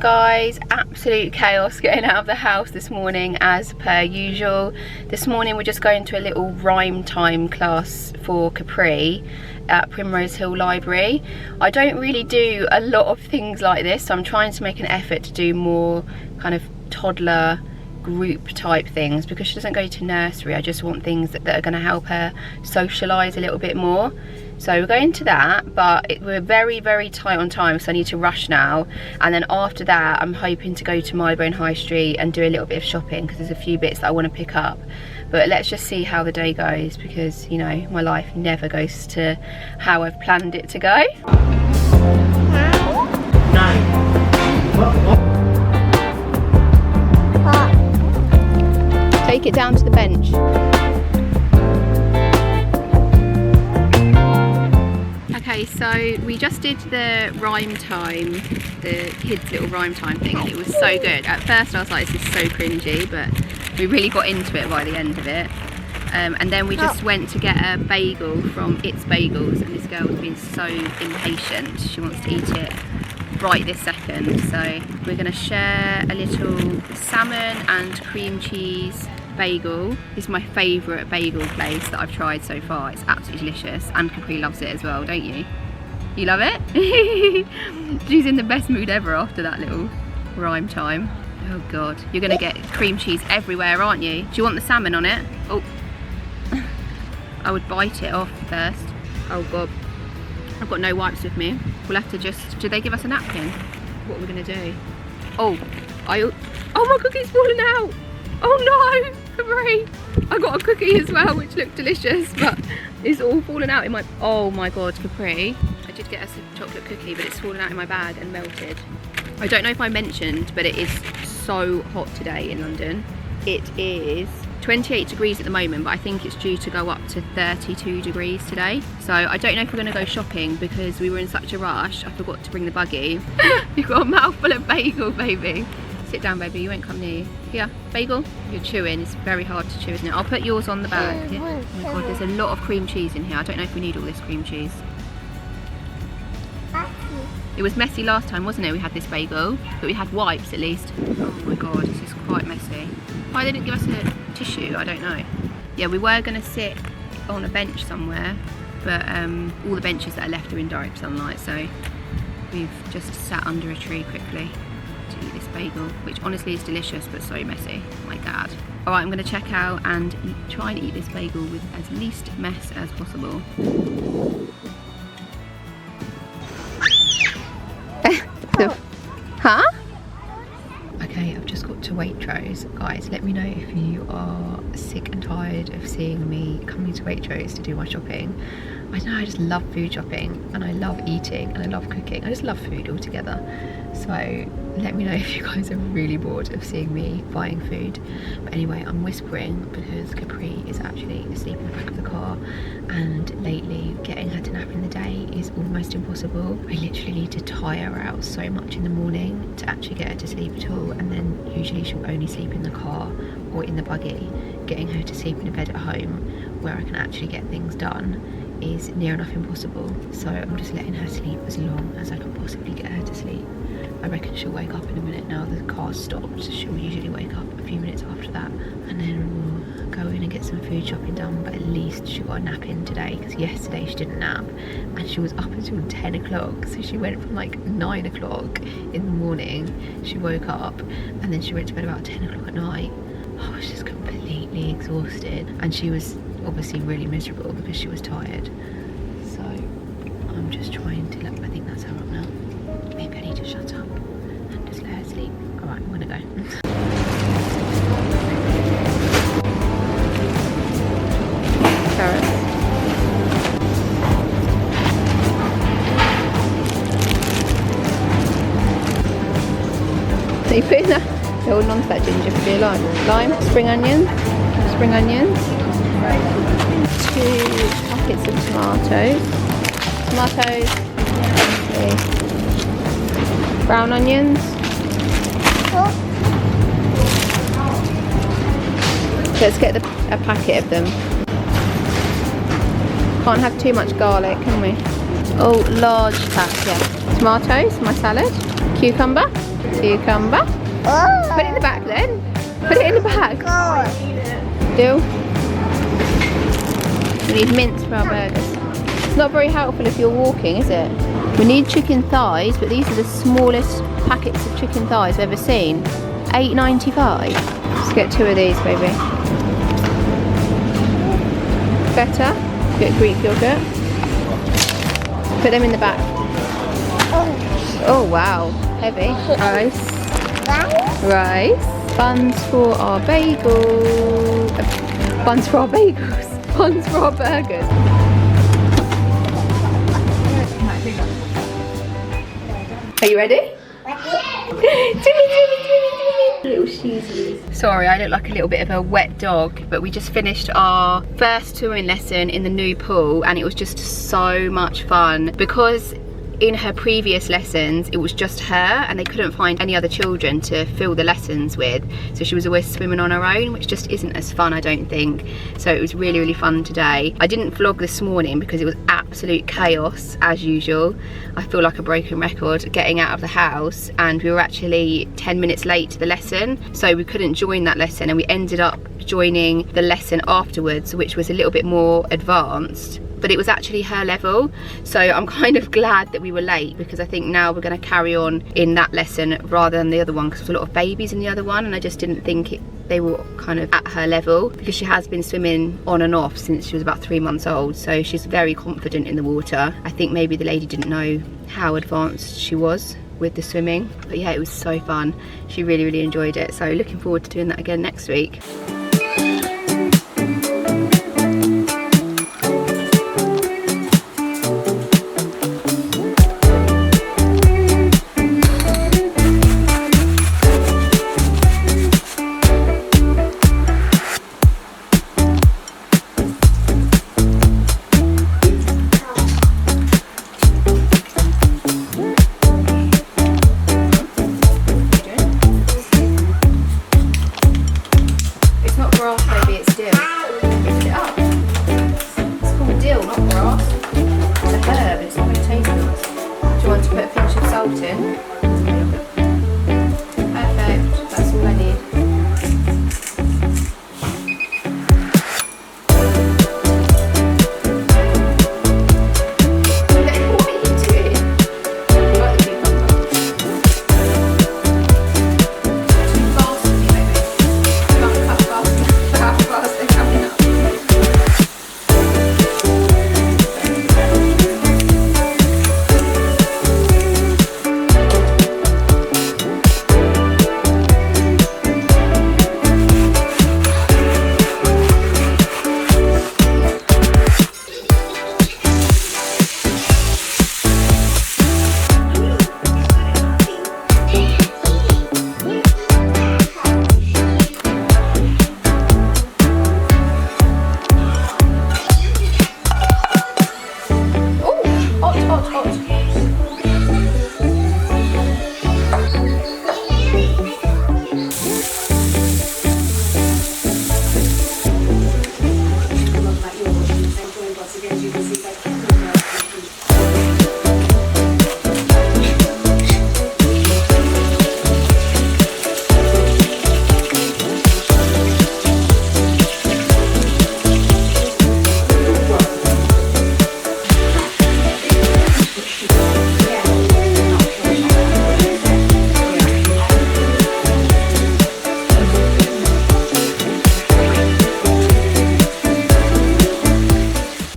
guys, absolute chaos getting out of the house this morning as per usual. This morning we're just going to a little rhyme time class for Capri at Primrose Hill Library. I don't really do a lot of things like this, so I'm trying to make an effort to do more kind of toddler group type things because she doesn't go to nursery. I just want things that are going to help her socialise a little bit more. So we're going to that, but we're very tight on time, so I need to rush now. And then after that I'm hoping to go to Marylebone High Street and do a little bit of shopping because there's a few bits that I want to pick up. But let's just see how the day goes because, you know, my life never goes to how I've planned it to go. Take it down to the bench. Okay, so we just did the rhyme time, the kids' little rhyme time thing, and it was so good. At first I was like, this is so cringy, but we really got into it by the end of it. And then we just went to get a bagel from It's Bagels, and this girl has been so impatient. She wants to eat it right this second. So we're going to share a little salmon and cream cheese bagel. This is my favourite bagel place that I've tried so far. It's absolutely delicious, and Capri loves it as well, don't you? You love it? She's in the best mood ever after that little rhyme time. Oh god, you're gonna get cream cheese everywhere, aren't you? Do you want the salmon on it? Oh, I would bite it off first. Oh god, I've got no wipes with me. We'll have to just, do they give us a napkin? What are we gonna do? Oh my cookie's falling out. Oh no, Capri! I got a cookie as well, which looked delicious, but it's all fallen out in my, oh my god, Capri. I did get us a chocolate cookie, but it's fallen out in my bag and melted. I don't know if I mentioned, but it is so hot today in London. It is 28 degrees at the moment, but I think it's due to go up to 32 degrees today. So I don't know if we're gonna go shopping because we were in such a rush. I forgot to bring the buggy. You've got a mouthful of bagel, baby. Sit down, baby, you won't come near you. Here, bagel. You're chewing, it's very hard to chew, isn't it? I'll put yours on the bag. Yeah. Oh my god, there's a lot of cream cheese in here. I don't know if we need all this cream cheese. It was messy last time, wasn't it? We had this bagel, but we had wipes at least. Oh my god, this is quite messy. Why they didn't give us a tissue, I don't know. Yeah, we were gonna sit on a bench somewhere, but all the benches that are left are in direct sunlight, so we've just sat under a tree quickly to eat this bagel, which honestly is delicious but so messy. My god. Alright, I'm going to check out and try and eat this bagel with as least mess as possible. Huh? Okay, I've just got to Waitrose. Guys, let me know if you are sick and tired of seeing me coming to Waitrose to do my shopping. I know, I just love food shopping and I love eating and I love cooking. I just love food altogether. So let me know if you guys are really bored of seeing me buying food. But anyway, I'm whispering because Capri is actually asleep in the back of the car, and lately getting her to nap in the day is almost impossible. I literally need to tire her out so much in the morning to actually get her to sleep at all, and then usually she'll only sleep in the car or in the buggy. Getting her to sleep in a bed at home where I can actually get things done is near enough impossible. So I'm just letting her sleep as long as I can possibly get her to sleep. I reckon she'll wake up in a minute now the car's stopped. She'll usually wake up a few minutes after that, and then we'll go in and get some food shopping done. But at least she got a nap in today, because yesterday she didn't nap and she was up until 10 o'clock. So she went from like 9 o'clock in the morning, she woke up, and then she went to bed about 10 o'clock at night. I was just completely exhausted, and she was obviously really miserable because she was tired. So I'm just trying to I think that's her up now. Maybe I need to shut up and just let her sleep. Alright, I'm gonna go. Carrots. So you put in that little non-fat ginger for your lime, spring onions, 2 packets of tomatoes, brown onions, let's get a packet of them. Can't have too much garlic, can we? Oh, large pack, yeah. Tomatoes, my salad, cucumber, Cucumber. Put it in the back then. Put it in the bag. Dill. We need mince for our burgers. It's not very helpful if you're walking, is it? We need chicken thighs, but these are the smallest packets of chicken thighs I've ever seen. $8.95. Let's get 2 of these, baby. Feta. Get Greek yogurt. Put them in the back. Oh wow, heavy. Rice. Buns for our bagels. Buns for our bagels. Buns for our burgers. Are you ready? Little shoesies. Sorry, I look like a little bit of a wet dog, but we just finished our first swimming lesson in the new pool and it was just so much fun because in her previous lessons it was just her and they couldn't find any other children to fill the lessons with, so she was always swimming on her own, which just isn't as fun, I don't think. So it was really, really fun today. I didn't vlog this morning because it was absolute chaos as usual. I feel like a broken record getting out of the house, and we were actually 10 minutes late to the lesson, so we couldn't join that lesson, and we ended up joining the lesson afterwards, which was a little bit more advanced, but it was actually her level. So I'm kind of glad that we were late because I think now we're going to carry on in that lesson rather than the other one, because there was a lot of babies in the other one and I just didn't think they were kind of at her level, because she has been swimming on and off since she was about 3 months old, so she's very confident in the water. I think maybe the lady didn't know how advanced she was with the swimming, but yeah, it was so fun. She really, really enjoyed it, so looking forward to doing that again next week.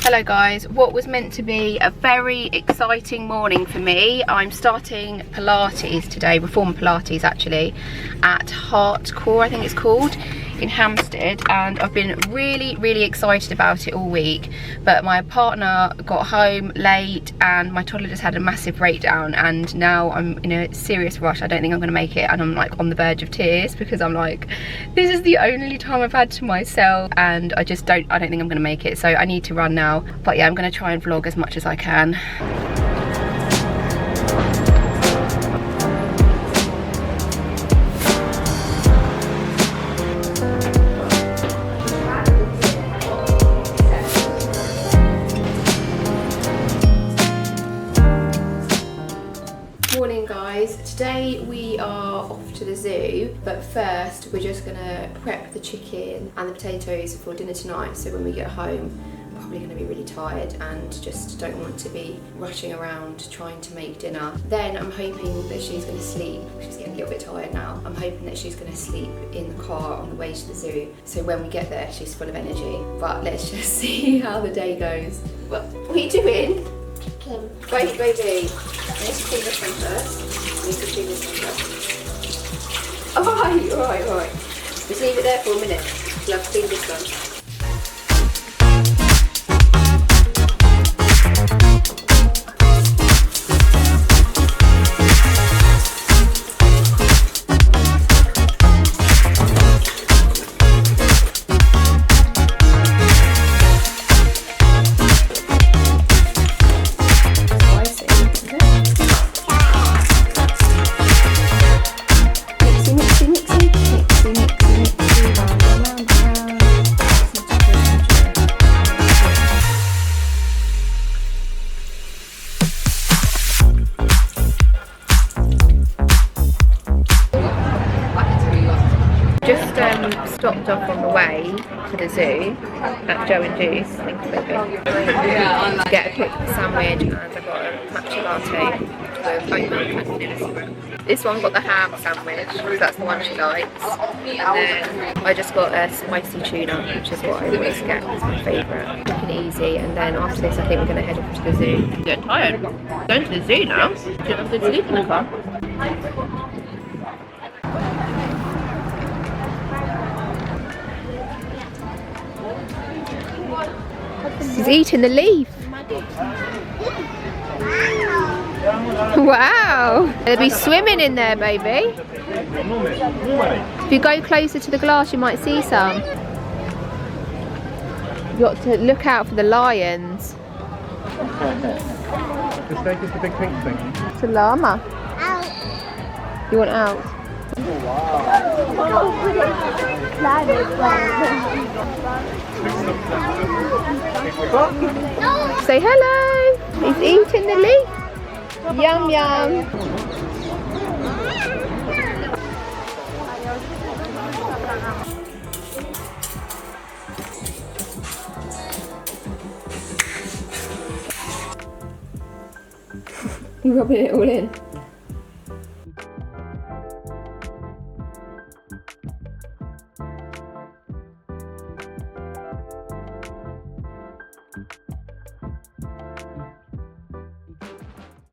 Hello guys, what was meant to be a very exciting morning for me. I'm starting Pilates today, Reform Pilates actually, at Hardcore I think it's called, in Hampstead, and I've been really, really excited about it all week, but my partner got home late and my toddler just had a massive breakdown, and now I'm in a serious rush. I don't think I'm gonna make it, and I'm like on the verge of tears because I'm like, this is the only time I've had to myself and I don't think I'm gonna make it, so I need to run now. But yeah, I'm gonna try and vlog as much as I can. Morning guys, today we are off to the zoo, but first we're just gonna prep the chicken and the potatoes for dinner tonight, so when we get home I'm probably gonna be really tired and just don't want to be rushing around trying to make dinner. Then I'm hoping that she's gonna sleep. She's getting a little bit tired now. I'm hoping that she's gonna sleep in the car on the way to the zoo, so when we get there she's full of energy. But let's just see how the day goes. What are you doing? Chicken. Wait, baby. I need to clean this one first. I need to clean this one first. Alright. Just leave it there for a minute till I've cleaned this one. Just stopped off on the way to the zoo at Joe and Juice, thank you baby, to get a quick sandwich, and I got a matcha latte with oat milk and syrup. This one got the ham sandwich, because that's the one she likes, and then I just got a spicy tuna, which is what I always get, it's my favourite. Quick and easy, and then after this I think we're going to head off to the zoo. Getting tired, going to the zoo now, didn't have good sleep in the car. He's eating the leaf. Wow! They'll be swimming in there, baby. If you go closer to the glass, you might see some. You've got to look out for the lions. The snake is the big pink thing. It's a llama. Out. You want out? Say hello. He's eating the leaf. Yum yum. You're rubbing it all in.